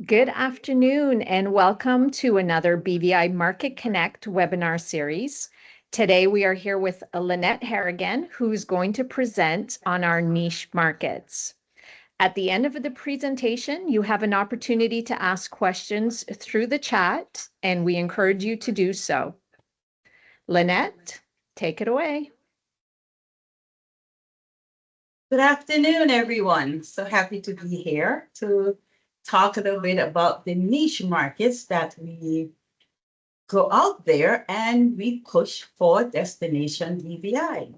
Good afternoon and welcome to another BVI Market Connect webinar series. Today we are here with Lynette Harrigan, who's going to present on our niche markets. At the end of the presentation, you have an opportunity to ask questions through the chat, and we encourage you to do so. Lynette, take it away. Good afternoon, everyone. So happy to be here to talk a little bit about the niche markets that we go out there and we push for destination BVI.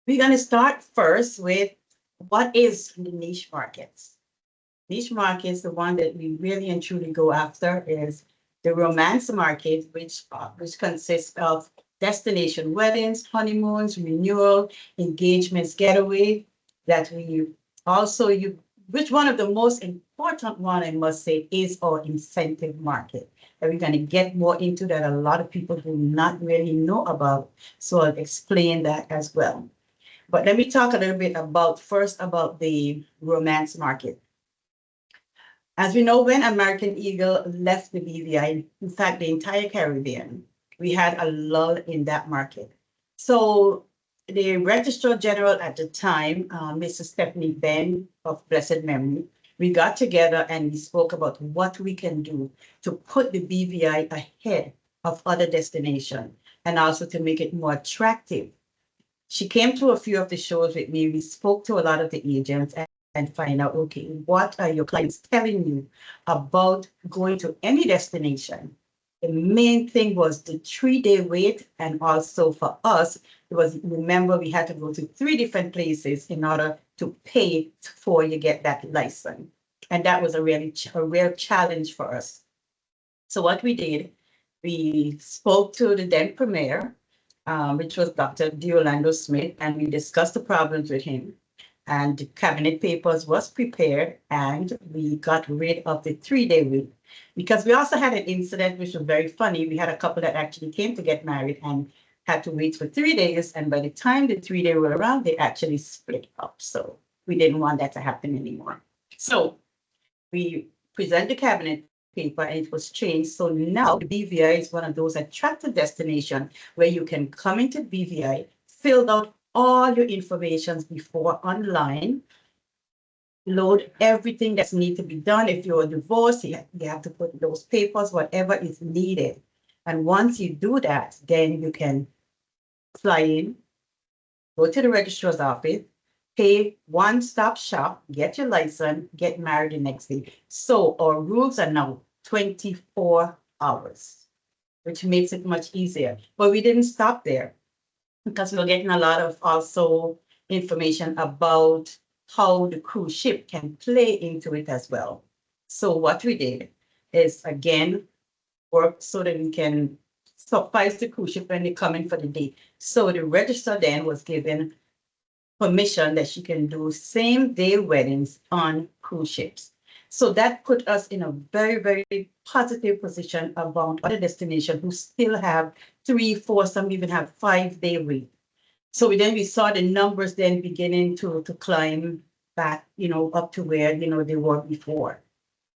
We're going to start first with what is the niche markets. Niche markets, the one that we really and truly go after is the romance market, which consists of destination weddings, honeymoons, renewal, engagements, getaway, that we also, which one of the most important one, I must say, is our incentive market. And we're going to get more into that. A lot of people do not really know about, so I'll explain that as well. But let me talk a little bit first about the romance market. As we know, when American Eagle left the BVI, in fact, the entire Caribbean, we had a lull in that market. So the Registrar General at the time, Mrs. Stephanie Benn of blessed memory, we got together and we spoke about what we can do to put the BVI ahead of other destinations and also to make it more attractive. She came to a few of the shows with me. We spoke to a lot of the agents and find out, okay, what are your clients telling you about going to any destination? The main thing was the 3-day wait, and also for us, it was, remember, we had to go to 3 different places in order to pay before you get that license. And that was a real challenge for us. So what we did, we spoke to the then Premier, which was Dr. D'Orlando Smith, and we discussed the problems with him. And the cabinet papers was prepared, and we got rid of the 3-day wait. Because we also had an incident which was very funny. We had a couple that actually came to get married and had to wait for 3 days. And by the time the 3 days were around, they actually split up. So we didn't want that to happen anymore. So we present the cabinet paper and it was changed. So now the BVI is one of those attractive destinations where you can come into BVI, fill out all your information before online, load everything that's need to be done. If you're divorced, you have to put those papers, whatever is needed. And once you do that, then you can fly in, go to the registrar's office, pay one-stop shop, get your license, get married the next day. So our rules are now 24 hours, which makes it much easier. But we didn't stop there, because we were getting a lot of also information about how the cruise ship can play into it as well. So what we did is, again, work so that we can suffice the cruise ship when they come in for the day. So the registrar then was given permission that she can do same-day weddings on cruise ships. So that put us in a very, very positive position about other destinations who still have 3, 4, some even have 5-day wait. So we saw the numbers then beginning to climb back, up to where, they were before.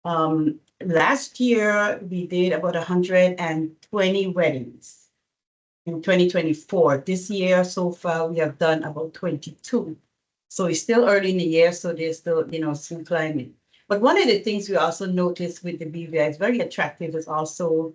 Last year, we did about 120 weddings in 2024. This year, so far, we have done about 22. So it's still early in the year, so there's still, still climbing. But one of the things we also noticed with the BVI is very attractive is also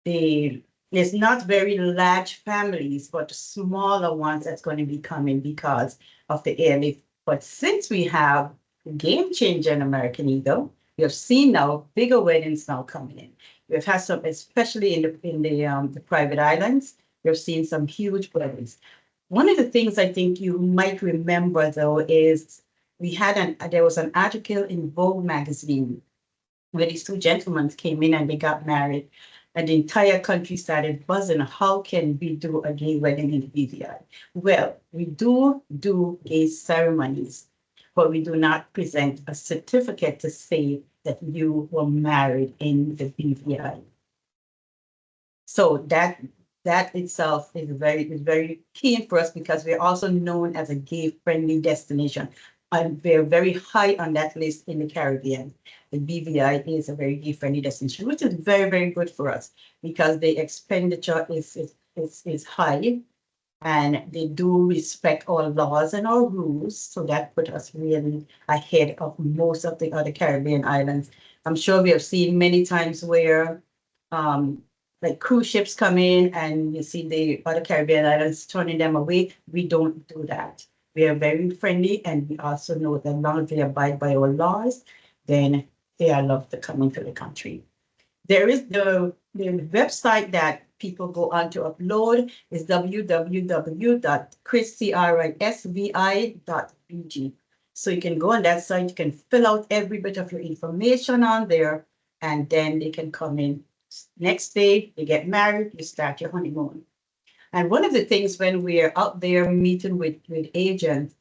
there's not very large families, but smaller ones that's going to be coming because of the airlift. But since we have Game Changer in American Eagle, we have seen now bigger weddings now coming in. We've had some, especially in the private islands, we've seen some huge weddings. One of the things I think you might remember, though, is there was an article in Vogue magazine where these 2 gentlemen came in and they got married, and the entire country started buzzing. How can we do a gay wedding in the BVI? Well, we do gay ceremonies, but we do not present a certificate to say that you were married in the BVI. So that itself is very key for us, because we're also known as a gay-friendly destination. and they're very high on that list in the Caribbean. The BVI is a very gay-friendly destination, which is very, very good for us because the expenditure is high, and they do respect our laws and our rules. So that put us really ahead of most of the other Caribbean islands. I'm sure we have seen many times where like cruise ships come in and you see the other Caribbean islands turning them away. We don't do that. We are very friendly, and we also know that as long as they abide by our laws, then they are allowed to come into the country. There is the website that people go on to upload is www.𝗳𝗏𝗂𝗃. So you can go on that site, you can fill out every bit of your information on there, and then they can come in. Next day, you get married, you start your honeymoon. And one of the things when we're out there meeting with agents,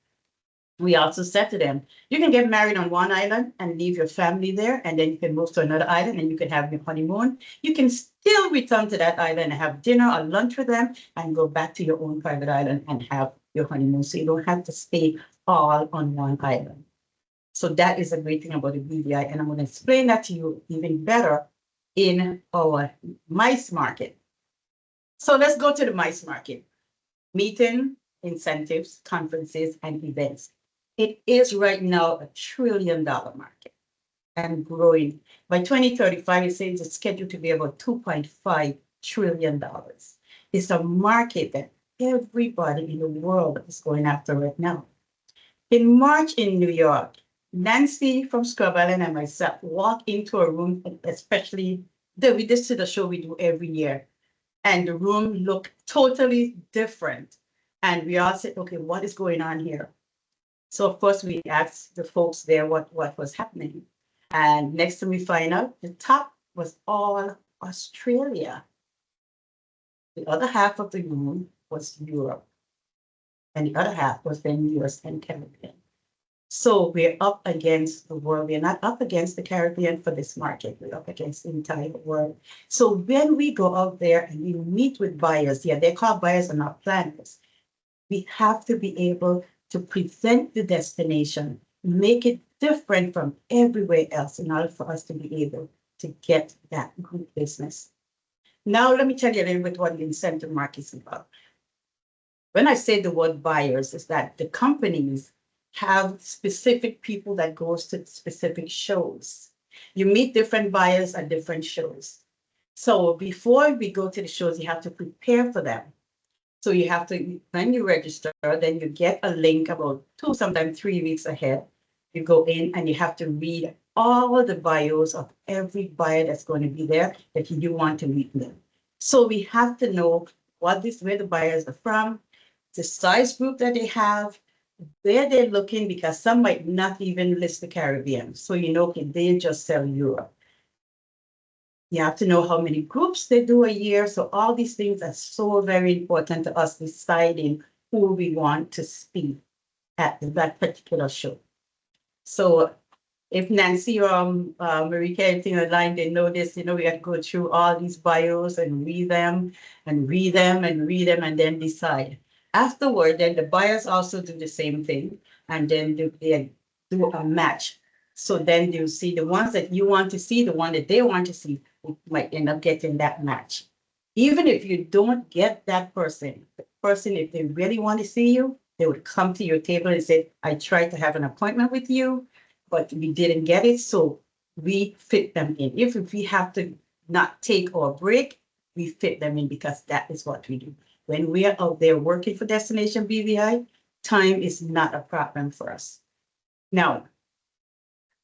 we also said to them, you can get married on one island and leave your family there, and then you can move to another island and you can have your honeymoon. You can still return to that island and have dinner or lunch with them and go back to your own private island and have your honeymoon. So you don't have to stay all on one island. So that is a great thing about the BVI, and I'm going to explain that to you even better in our MICE market. So let's go to the MICE market. Meeting, incentives, conferences, and events. It is right now a $1 trillion market and growing. By 2035, it says it's scheduled to be about $2.5 trillion. It's a market that everybody in the world is going after right now. In March in New York, Nancy from 𝗕𝗏𝗿𝗀 and myself walked into a room, especially this is the show we do every year, and the room looked totally different. And we all said, okay, what is going on here? So of course we asked the folks there what was happening. And next thing we find out, the top was all Australia. The other half of the room was Europe. And the other half was then US and Caribbean. So we're up against the world. We're not up against the Caribbean for this market. We're up against the entire world. So when we go out there and we meet with buyers, yeah, they're called buyers and not planners. We have to be able to present the destination, make it different from everywhere else in order for us to be able to get that good business. Now, let me tell you a little bit what the incentive market is about. When I say the word buyers, is that the companies have specific people that goes to specific shows. You meet different buyers at different shows. So before we go to the shows, you have to prepare for them. So you have to, when you register, then you get a link about 2, sometimes 3 weeks ahead. You go in and you have to read all the bios of every buyer that's going to be there that you want to meet them. So we have to know where the buyers are from, the size group that they have, where they're looking, because some might not even list the Caribbean. So you know, they just sell Europe. You have to know how many groups they do a year. So all these things are so very important to us deciding who we want to speak at that particular show. So if Nancy or Marika, anything online, they know this, you know, we have to go through all these bios and read them and read them and read them and then decide. Afterward, then the buyers also do the same thing, and then they do a match. So then you see the ones that you want to see, the one that they want to see, you might end up getting that match. Even if you don't get that person, the person, if they really want to see you, they would come to your table and say, I tried to have an appointment with you, but we didn't get it. So we fit them in. If we have to not take our break, we fit them in, because that is what we do. When we are out there working for Destination BVI, time is not a problem for us. Now,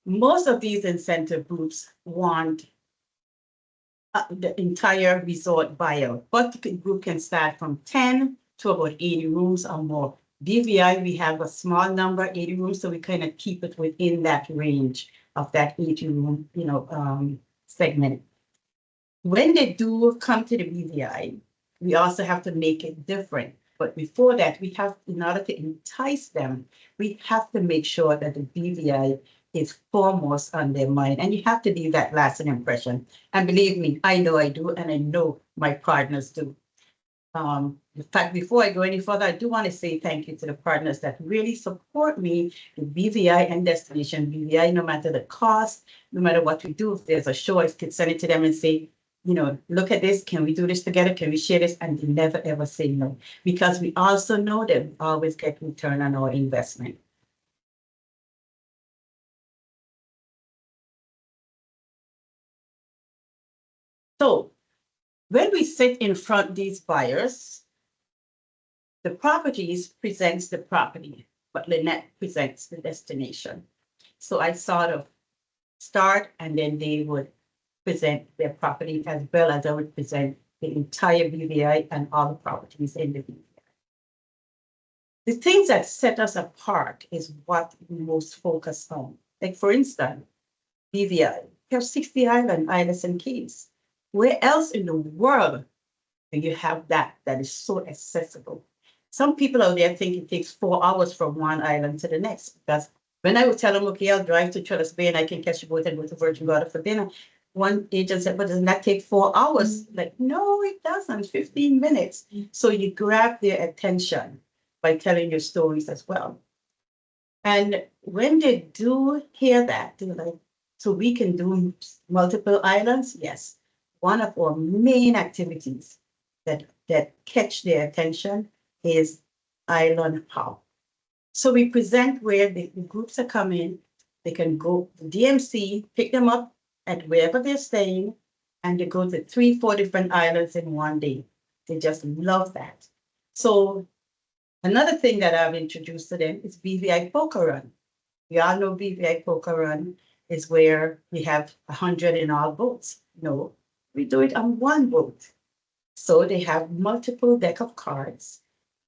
most of these incentive groups want the entire resort buyout, but the group can start from 10 to about 80 rooms or more. BVI, we have a small number, 80 rooms, so we kind of keep it within that range of that 80 room, you know, segment. When they do come to the BVI, we also have to make it different. But before that, we have, in order to entice them, we have to make sure that the BVI is foremost on their mind. And you have to leave that lasting impression. And believe me, I know I do, and I know my partners do. In fact, before I go any further, I do want to say thank you to the partners that really support me in BVI and Destination BVI, no matter the cost, no matter what we do. If there's a show, I could send it to them and say, you know, look at this. Can we do this together? Can we share this? And they never, ever say no, because we also know that we always get return on our investment. So when we sit in front of these buyers, the properties presents the property, but Lynette presents the destination. So I sort of start, and then they would present their property as well as I would present the entire BVI and all the properties in the BVI. The things that set us apart is what we most focus on. Like, for instance, BVI, you have 60 islands and keys. Where else in the world do you have that is so accessible? Some people out there think it takes 4 hours from one island to the next, because when I would tell them, okay, I'll drive to 𝗃𝗏𝗃𝗃 and I can catch a boat and go to Virgin Gorda for dinner, one agent said, but doesn't that take 4 hours? Like, no, it doesn't, 15 minutes. So you grab their attention by telling your stories as well. And when they do hear that, they're like, so we can do multiple islands? Yes. One of our main activities that catch their attention is island hop. So we present where the groups are coming. They can go to DMC, pick them up at wherever they're staying, and they go to 3-4 different islands in one day. They just love that. So another thing that I've introduced to them is BVI Poker Run. We all know BVI Poker Run is where we have 100 in all boats. No, we do it on one boat. So they have multiple deck of cards,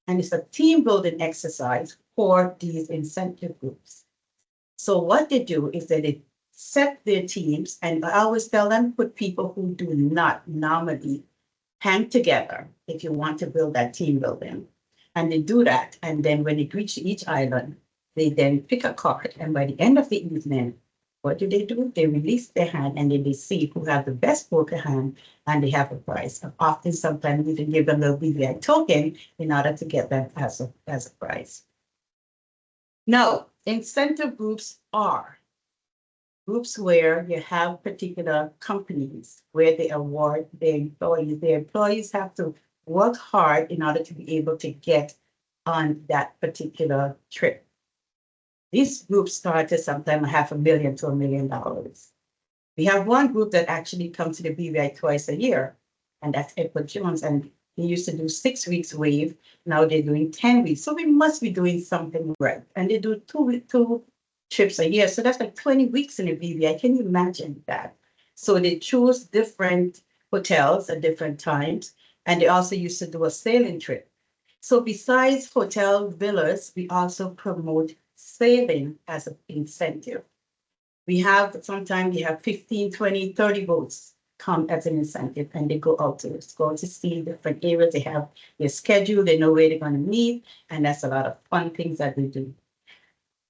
and it's a team building exercise for these incentive groups. So what they do is that they set their teams, and I always tell them, put people who do not normally hang together if you want to build that team building. And they do that, and then when they reach each island, they then pick a card, and by the end of the evening, what do? They release their hand, and then they see who have the best poker hand, and they have a prize. And often, sometimes we can give them a BVI token in order to get them as a prize. Now, incentive groups are groups where you have particular companies where they award their employees. Their employees have to work hard in order to be able to get on that particular trip. These groups start at sometimes $500,000 to $1 million. We have one group that actually comes to the BVI twice a year, and that's Edward Jones. And he used to do 6 weeks wave. Now they're doing 10 weeks. So we must be doing something right. And they do two trips a year. So that's like 20 weeks in the BVI. Can you imagine that? So they choose different hotels at different times. And they also used to do a sailing trip. So besides hotel villas, we also promote sailing as an incentive. We have, sometimes we have 15, 20, 30 boats come as an incentive, and they go out to see different areas. They have their schedule, they know where they're going to meet, and that's a lot of fun things that we do.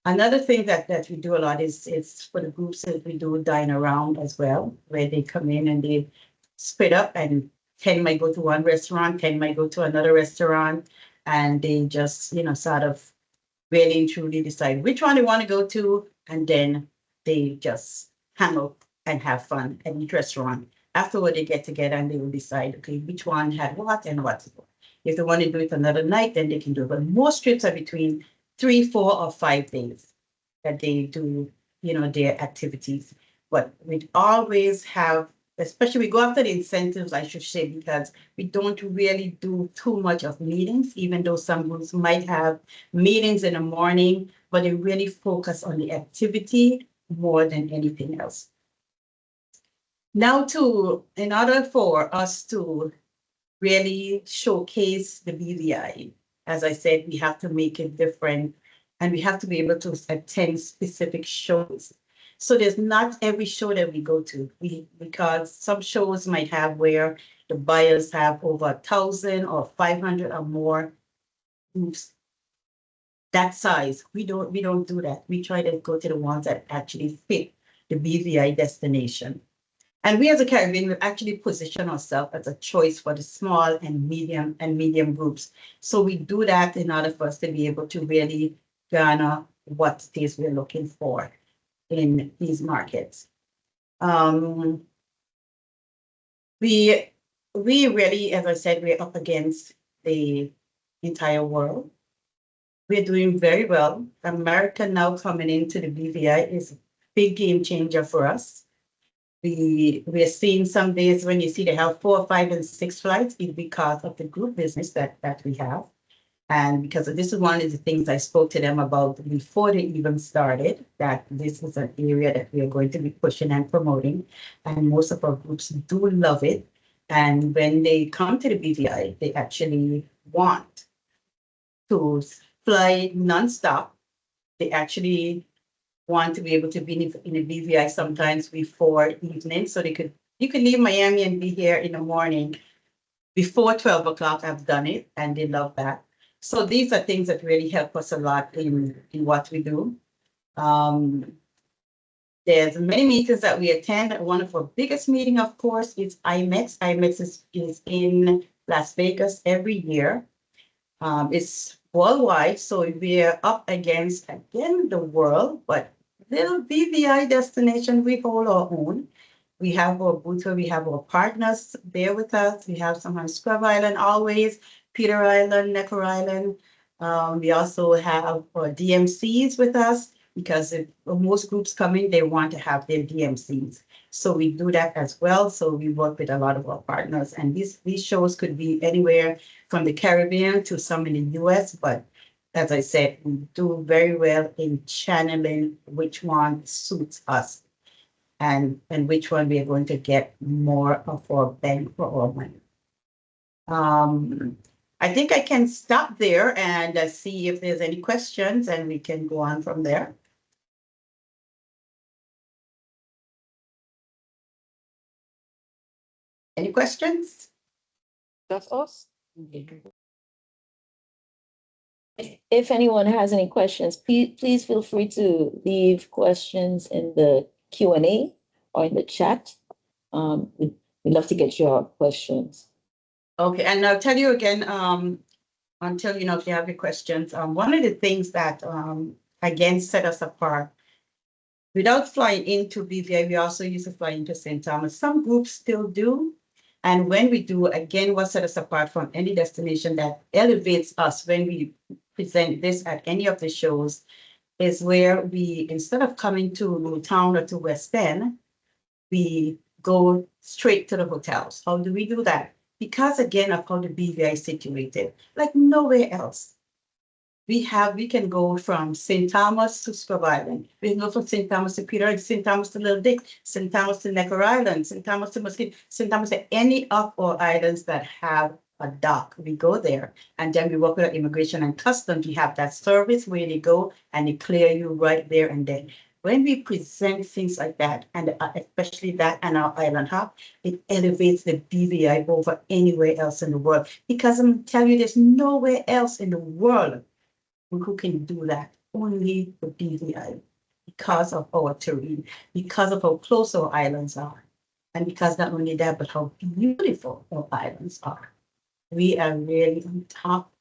Another thing that we do a lot is for the groups that we do dine around as well, where they come in and they split up, and 10 might go to one restaurant, 10 might go to another restaurant, and they just, you know, sort of really and truly decide which one they want to go to, and then they just hang out and have fun at each restaurant. Afterward, they get together and they will decide, okay, which one had what and what. If they want to do it another night, then they can do it. But most trips are between 3, 4, or 5 days that they do, you know, their activities. But we always have, especially we go after the incentives, I should say, because we don't really do too much of meetings, even though some groups might have meetings in the morning, but they really focus on the activity more than anything else. Now, in order for us to really showcase the BVI, as I said, we have to make it different, and we have to be able to attend specific shows. So there's not every show that we go to, because some shows might have where the buyers have over 1,000 or 500 or more groups. That size, we don't do that. We try to go to the ones that actually fit the BVI destination. And we as a Caribbean, we actually position ourselves as a choice for the small and medium groups. So we do that in order for us to be able to really garner what it is we're looking for in these markets. We really, as I said, we're up against the entire world. We're doing very well. America now coming into the BVI is a big game changer for us. We're seeing some days when you see they have 4, 5, and 6 flights, it's because of the group business that we have. And because this is one of the things I spoke to them about before they even started, that this is an area that we are going to be pushing and promoting. And most of our groups do love it. And when they come to the BVI, they actually want to fly nonstop. They actually want to be able to be in a BVI sometimes before evening. So you could leave Miami and be here in the morning before 12 o'clock. I've done it and they love that. So these are things that really help us a lot in what we do. There's many meetings that we attend. One of our biggest meetings, of course, is IMEX. IMEX is in Las Vegas every year. It's worldwide, so we're up against, again, the world, but little BVI destination, we hold our own. We have our booth where we have our partners there with us. We have some on Scrub Island always, Peter Island, Necker Island. We also have our DMCs with us because if most groups come in, they want to have their DMCs. So we do that as well. So we work with a lot of our partners, and these shows could be anywhere from the Caribbean to some in the US, but as I said, we do very well in channeling which one suits us and which one we are going to get more of our bang for our money. I think I can stop there and see if there's any questions, and we can go on from there. Any questions? That's us. If anyone has any questions, please feel free to leave questions in the Q&A or in the chat. We'd love to get your questions. Okay, and I'll tell you again, until if you have your questions, one of the things that again set us apart, without flying into BVI, we also used to fly into St. Thomas. Some groups still do. And when we do, again, what set us apart from any destination that elevates us when we present this at any of the shows is where we, instead of coming to Newtown or to West End, we go straight to the hotels. How do we do that? Because again, of how the BVI is situated, like nowhere else. We can go from St. Thomas to Scrub Island. We can go from St. Thomas to Peter, St. Thomas to Little Dick, St. Thomas to Necker Island, St. Thomas to Muscat, St. Thomas to any of our islands that have a dock. We go there, and then we work with our immigration and customs. We have that service where they go and they clear you right there and then. When we present things like that, and especially that and our island hop, it elevates the BVI over anywhere else in the world. Because I'm telling you, there's nowhere else in the world who can do that, only the BVI, because of our terrain, because of how close our islands are, and because not only that, but how beautiful our islands are. We are really on top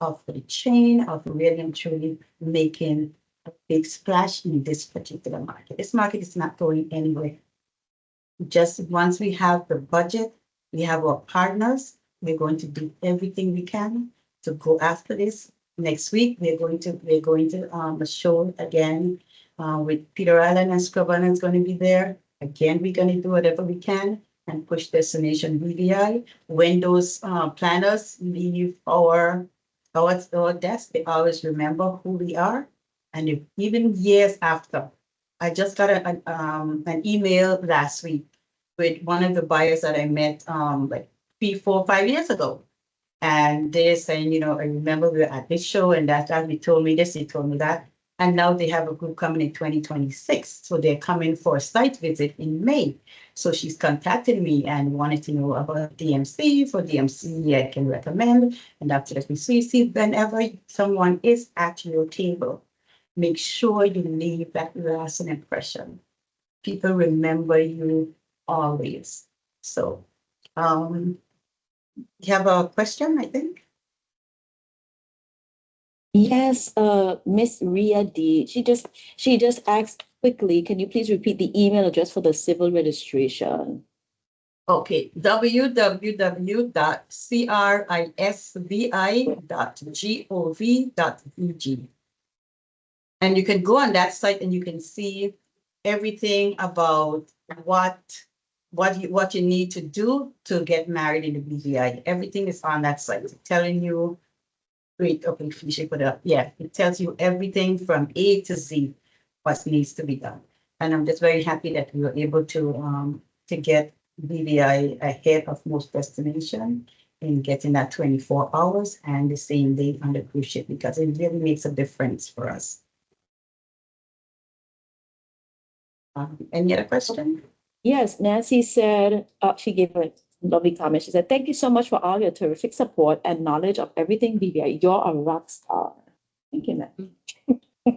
of the chain of really and truly making a big splash in this particular market. This market is not going anywhere. Just once we have the budget, we have our partners, we're going to do everything we can to go after this. Next week, we're going to a show again with Peter Island and Scrub Island is going to be there. Again, we're going to do whatever we can and push Destination BVI. When those planners leave our desk, they always remember who we are. And if, even years after, I just got an email last week with one of the buyers that I met like 3, 4, 5 years ago. And they're saying, I remember we were at this show and that time he told me this, he told me that. And now they have a group coming in 2026. So they're coming for a site visit in May. So she's contacted me and wanted to know about DMC. For DMC, I can recommend. And after that, we see whenever someone is at your table, make sure you leave that lasting impression. People remember you always. So, you have a question, I think? Yes, Miss Ria D. She just asked quickly, can you please repeat the email address for the civil registration? Okay, www.crisvi.gov.vg. And you can go on that site and you can see everything about what you need to do to get married in the BVI. Everything is on that site. It's telling you, great, okay, 𝗕𝗃𝗃𝗃𝗃 𝗃. Yeah, it tells you everything from A to Z, what needs to be done. And I'm just very happy that we were able to get BVI ahead of most destination in getting that 24 hours and the same day on the cruise ship, because it really makes a difference for us. Any other question? Yes, Nancy said, she gave a lovely comment. She said, thank you so much for all your terrific support and knowledge of everything BVI. You're a rock star. Thank you, Nancy.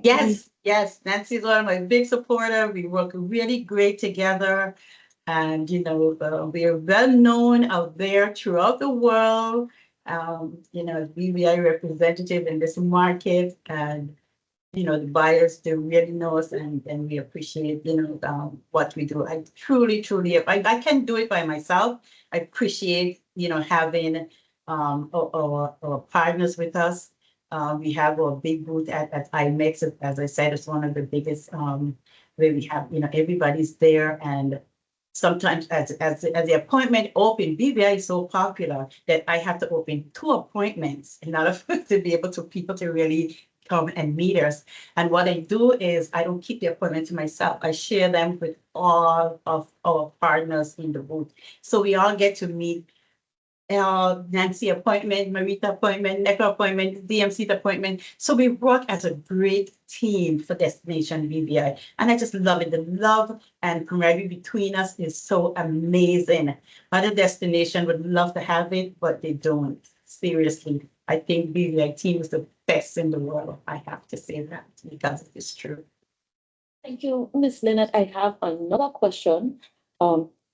Yes, yes. Nancy is one of my big supporters. We work really great together. And, you know, we are well known out there throughout the world, you know, as BVI representative in this market. And, you know, the buyers, they really know us, and we appreciate, you know, what we do. I truly, I can't do it by myself. I appreciate, you know, having our partners with us. We have a big booth at IMEX. As I said, it's one of the biggest, where we have, you know, everybody's there. And sometimes as the appointment open, BVI is so popular that I have to open 2 appointments in order to be able to people to really come and meet us. And what I do is I don't keep the appointment to myself. I share them with all of our partners in the booth. So we all get to meet Nancy appointment, Marita appointment, NECA appointment, DMC appointment. So we work as a great team for Destination BVI. And I just love it. The love and camaraderie between us is so amazing. Other destination would love to have it, but they don't. Seriously, I think BVI team is the best in the world. I have to say that because it is true. Thank you, Ms. Lynette. I have another question.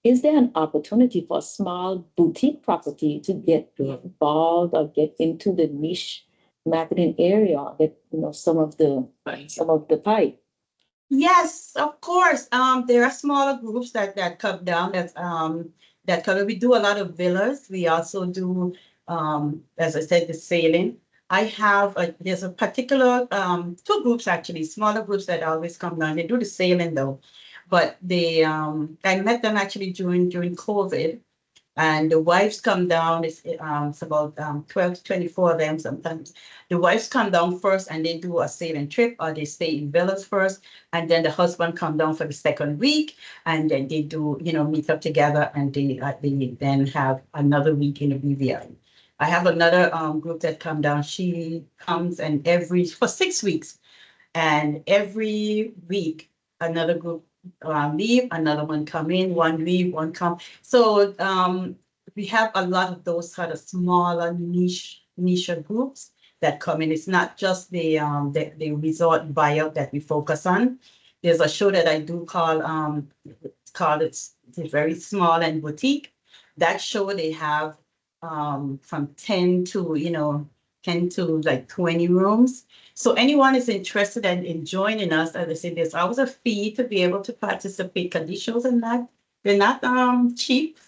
Is there an opportunity for a small boutique property to get involved or get into the niche marketing area, get, you know, some of the pie? Yes, of course. There are smaller groups that come down. That cover. We do a lot of villas. We also do, as I said, the sailing. I have there's a particular 2 groups actually, smaller groups that always come down. They do the sailing though, but they I met them actually during COVID, and the wives come down. It's about 12 to 24 of them sometimes. The wives come down first and they do a sailing trip, or they stay in villas first, and then the husband come down for the second week, and then they do, you know, meet up together, and they then have another week in the BVI. I have another group that come down. She comes and for 6 weeks, and every week another group leave, another one come in, one leave, one come. So we have a lot of those sort of smaller niche groups that come in. It's not just the resort buyout that we focus on. There's a show that I do called it's very small and boutique. That show, they have from 10 to like 20 rooms. So anyone is interested in joining us, as I said, there's always a fee to be able to participate. Conditions and that, they're not cheap.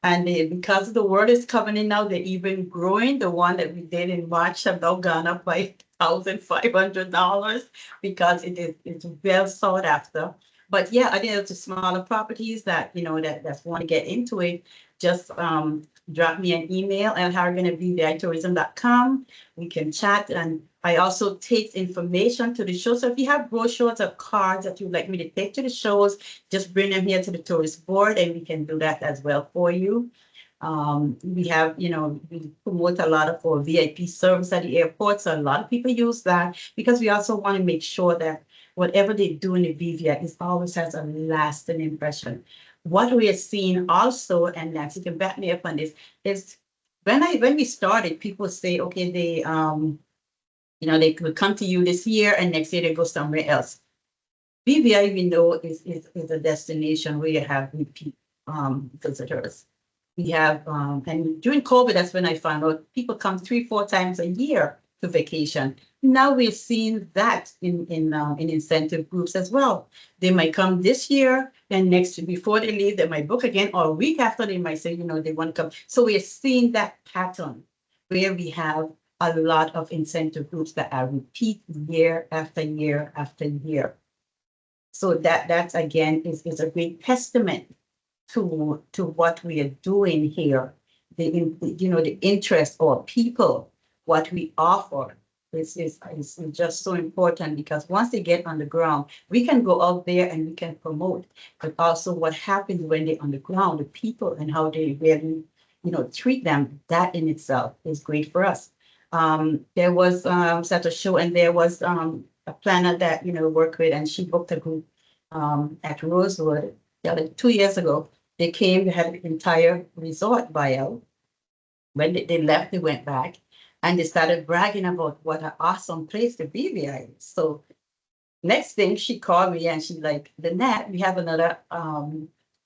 And because the world is coming in now, they're even growing. The one that we did in March have now gone up by $1,500 because it's well sought after. But yeah, I think it's the smaller properties that, you know, that want to get into it. Just drop me an email at harrigan@bvitourism.com. We can chat, and I also take information to the show. So if you have brochures or cards that you'd like me to take to the shows, just bring them here to the tourist board, and we can do that as well for you. We have, you know, we promote a lot of our VIP service at the airport. So a lot of people use that because we also want to make sure that whatever they do in the BVI, it always has a lasting impression. What we are seeing also, and Nancy can back me up on this, is when we started, people say, okay, they, you know, they could come to you this year and next year they go somewhere else. BVI, we know, is a destination where you have repeat visitors. We have, and during COVID, that's when I found out people come 3-4 times a year to vacation. Now we're seeing that in incentive groups as well. They might come this year, and next, before they leave, they might book again, or a week after they might say, they want to come. So we're seeing that pattern where we have a lot of incentive groups that are repeat year after year after year. So that again is a great testament to what we are doing here. The interest or people, what we offer is just so important, because once they get on the ground, we can go out there and we can promote, but also what happens when they're on the ground, the people and how they really, treat them, that in itself is great for us. There was such a show, and there was a planner that, worked with, and she booked a group at Rosewood 2 years ago. They came, they had an entire resort buyout. When they left, they went back and they started bragging about what an awesome place the BVI is. So next thing, she called me and she's like, "Lynette, we have another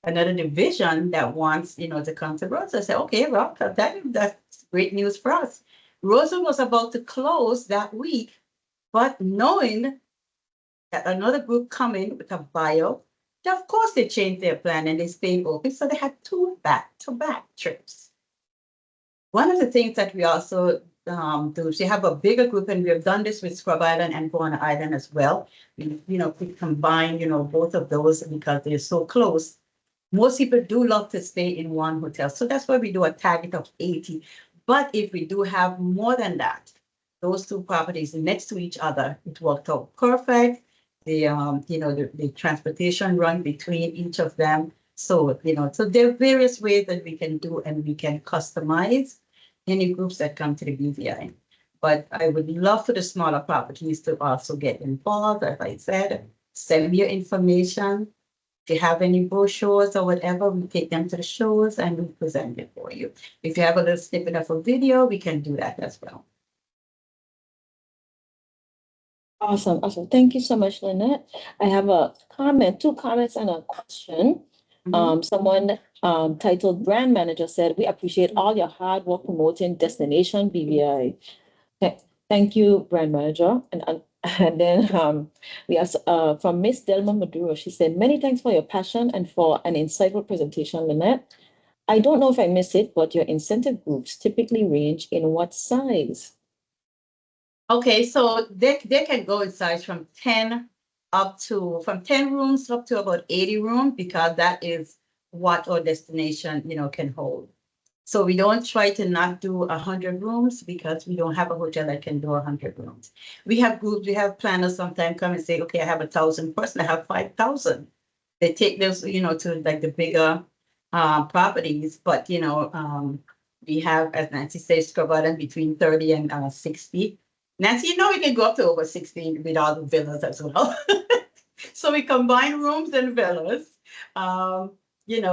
division that wants, to come to Rosewood." I said, "Okay, well, that's great news for us." Rosewood was about to close that week, but knowing that another group coming with a buyout, of course they changed their plan and they stayed open. So they had 2 back-to-back trips. One of the things that we also do is we have a bigger group, and we have done this with 𝗕𝗏𝗿𝗏 and Bourne Island as well. We combine, both of those because they're so close. Most people do love to stay in one hotel. So that's why we do a target of 80. But if we do have more than that, those 2 properties next to each other, it worked out perfect. The transportation run between each of them. So, so there are various ways that we can do, and we can customize any groups that come to the BVI. But I would love for the smaller properties to also get involved. As I said, send me your information. If you have any brochures or whatever, we take them to the shows and we present it for you. If you have a little snippet of a video, we can do that as well. Awesome. Thank you so much, Lynette. I have a comment, 2 comments and a question. Someone titled Brand Manager said, "We appreciate all your hard work promoting Destination BVI." Thank you, Brand Manager. And then we have from Miss Delma Maduro. She said, "Many thanks for your passion and for an insightful presentation, Lynette. I don't know if I missed it, but your incentive groups typically range in what size?" Okay, so they can go in size from 10 rooms up to about 80 rooms, because that is what our destination, can hold. So we don't try to not do 100 rooms, because we don't have a hotel that can do 100 rooms. We have groups, we have planners sometimes come and say, "Okay, I have 1,000 person, I have 5,000. They take those, to like the bigger properties, but we have, as Nancy says, 𝗕𝗏𝗿𝗏 between 30 and 60. Nancy, we can go up to over 60 with all the villas as well. So we combine rooms and villas, so in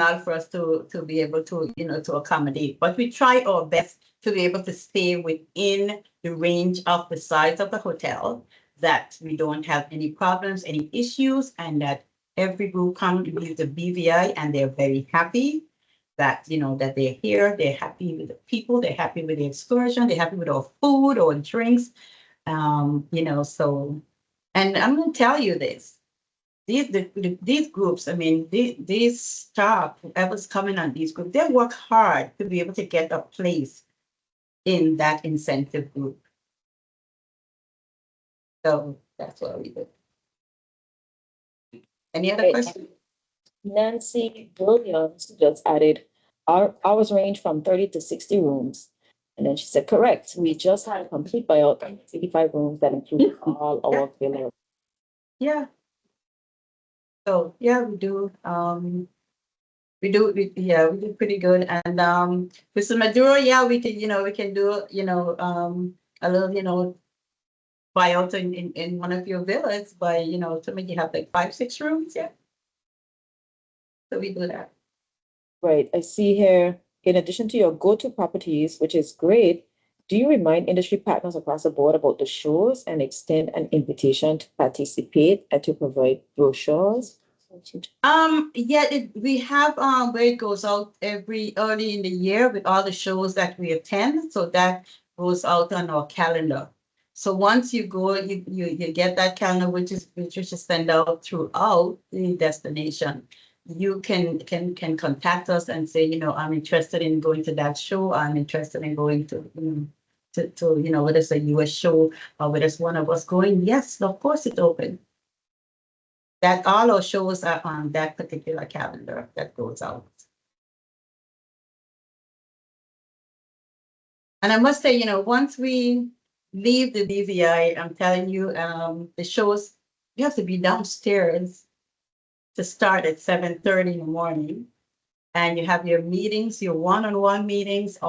order for us to be able to, to accommodate. But we try our best to be able to stay within the range of the size of the hotel, that we don't have any problems, any issues, and that every group comes to the BVI and they're very happy that, that they're here, they're happy with the people, they're happy with the excursion, they're happy with our food or drinks, so, and I'm going to tell you this, these groups, I mean, these staff, whoever's coming on these groups, they work hard to be able to get a place in that incentive group. So that's what we do. Any other questions? Nancy Williams just added, ours range from 30 to 60 rooms. And then she said, "Correct. We just had a complete buyout of 85 rooms that include all our villas." Yeah. So yeah, we do. We do pretty good. And with the Maduro, yeah, we can do a little buyout in one of your villas by to make you have like 5-6 rooms. Yeah. So we do that. Right. I see here, in addition to your go-to properties, which is great, do you remind industry partners across the board about the shows and extend an invitation to participate and to provide brochures? We have where it goes out every early in the year with all the shows that we attend. So that goes out on our calendar. So once you go, you get that calendar, which is sent out throughout the destination. You can contact us and say, I'm interested in going to that show. I'm interested in going to whether it's a US show or whether it's one of us going. Yes, of course it's open. That all our shows are on that particular calendar that goes out. And I must say, once we leave the BVI, I'm telling you, the shows, you have to be downstairs to start at 7:30 in the morning. And you have your meetings, your one-on-one meetings,